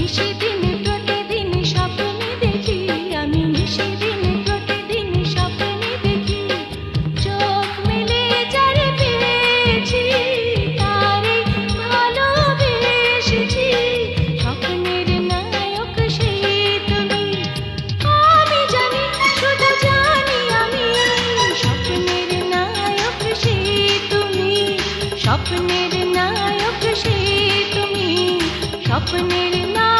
নিশিদিন প্রতিদিন স্বপ্নে দেখি, আমি নিশিদিন প্রতিদিন স্বপ্নে দেখি। চোখ মেলে যারে পেয়েছি তারে ভালোবেসেছি। স্বপ্নের নায়ক সেই তুমি, আমি জানি শুধু জানি আমি। স্বপ্নের নায়ক সেই তুমি, স্বপ্নের নায়ক সেই তুমি, স্বপ্নের